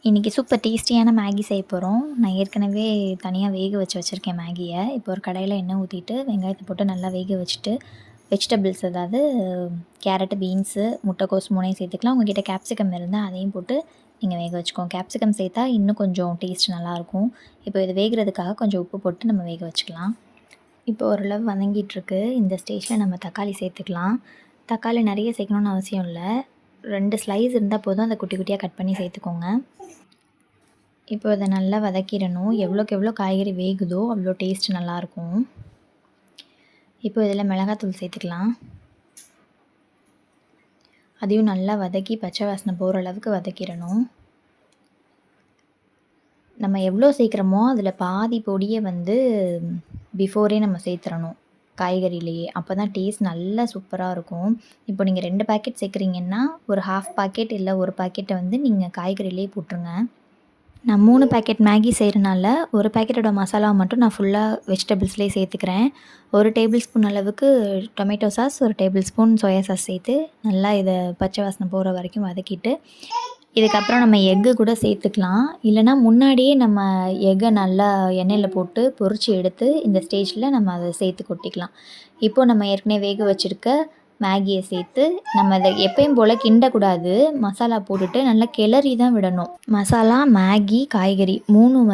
இன்றைக்கி சூப்பர் டேஸ்டியான மேகி செய்ய போகிறோம். நான் ஏற்கனவே தனியாக வேக வச்சுருக்கேன் மேகியை. இப்போ ஒரு கடாயில் எண்ணெய் ஊற்றிட்டு வெங்காயத்தை போட்டு நல்லா வேக வச்சுட்டு வெஜிடபிள்ஸ் அதாவது கேரட்டு, பீன்ஸு, முட்டைக்கோஸ் 3யும் சேர்த்துக்கலாம். உங்கள்கிட்ட கேப்சிகம் இருந்தால் அதையும் போட்டு நீங்கள் வேக வச்சுக்கோங்க. கேப்சிகம் சேர்த்தா இன்னும் கொஞ்சம் டேஸ்ட் நல்லாயிருக்கும். இப்போ இது வேகிறதுக்காக கொஞ்சம் உப்பு போட்டு நம்ம வேக வச்சுக்கலாம். இப்போ ஓரளவு வதங்கிட்டுருக்கு. இந்த ஸ்டேஜில் நம்ம தக்காளி சேர்த்துக்கலாம். தக்காளி நிறைய சேர்க்கணுன்னு அவசியம் இல்லை. 2 ஸ்லைஸ் இருந்தால் போதும். அதை குட்டி குட்டியாக கட் பண்ணி சேர்த்துக்கோங்க. இப்போ இதை நல்லா வதக்கிடணும். எவ்வளோக்கு எவ்வளோ காய்கறி வேகுதோ அவ்வளோ டேஸ்ட் நல்லாயிருக்கும். இப்போ இதில் மிளகாத்தூள் சேர்த்துக்கலாம். அதையும் நல்லா வதக்கி பச்சை வாசனை போகிற அளவுக்கு வதக்கிடணும். நம்ம எவ்வளோ சேர்க்குறோமோ அதில் பாதி பொடியை பிஃபோரே நம்ம சேர்த்துறணும் காய்கறியிலேயே. அப்போ தான் டேஸ்ட் நல்லா சூப்பராக இருக்கும். இப்போ நீங்கள் 2 பாக்கெட் சேர்க்குறீங்கன்னா ஒரு 1/2 பாக்கெட் இல்லை 1 பாக்கெட்டை நீங்கள் காய்கறியிலே போட்டுருங்க. நான் 3 பேக்கெட் மேகி செய்கிறனால ஒரு பேக்கெட்டோட மசாலாவை மட்டும் நான் ஃபுல்லாக வெஜிடபிள்ஸ்லேயே சேர்த்துக்கிறேன். 1 டேபிள் ஸ்பூன் அளவுக்கு tomato sauce, 1 table spoon soya sauce சேர்த்து நல்லா இதை பச்சை வாசனை போகிற வரைக்கும் வதக்கிட்டு, இதுக்கப்புறம் நம்ம எக்கு கூட சேர்த்துக்கலாம். இல்லைனா முன்னாடியே நம்ம எக்கை நல்லா எண்ணெயில் போட்டு பொரித்து எடுத்து இந்த ஸ்டேஜில் நம்ம அதை சேர்த்து கொட்டிக்கலாம். இப்போது நம்ம ஏற்கனவே வேக வச்சுருக்க மேகியை சேர்த்து நம்ம இதை எப்பயும் போல் கிண்டக்கூடாது. மசாலா போட்டுட்டு நல்லா கிளறி தான் விடணும். மசாலா, மேகி, காய்கறி 3ம்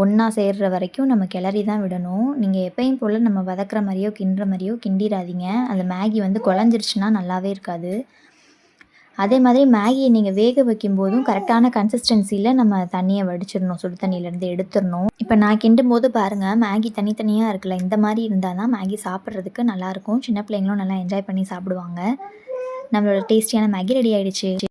ஒன்றா சேர்கிற வரைக்கும் நம்ம கிளறி தான் விடணும். நீங்கள் எப்பயும் போல் நம்ம வதக்குற மாதிரியோ கிண்டுற மாதிரியோ கிண்டிடாதீங்க. அந்த மேகி குழஞ்சிருச்சுன்னா நல்லாவே இருக்காது. அதே மாதிரி மேகியை நீங்கள் வேக வைக்கும்போதும் கரெக்டான கன்சிஸ்டன்சியில் நம்ம தண்ணியை வடிச்சிடணும். சுடு தண்ணியிலேருந்து எடுத்துடணும். இப்போ நான் கிண்டும் போது பாருங்கள், மேகி தனித்தனியாக இருக்குல்ல, இந்த மாதிரி இருந்தால் தான் மேகி சாப்பிட்றதுக்கு நல்லாயிருக்கும். சின்ன பிள்ளைங்களும் நல்லா என்ஜாய் பண்ணி சாப்பிடுவாங்க. நம்மளோட டேஸ்டியான மேகி ரெடி ஆகிடுச்சு.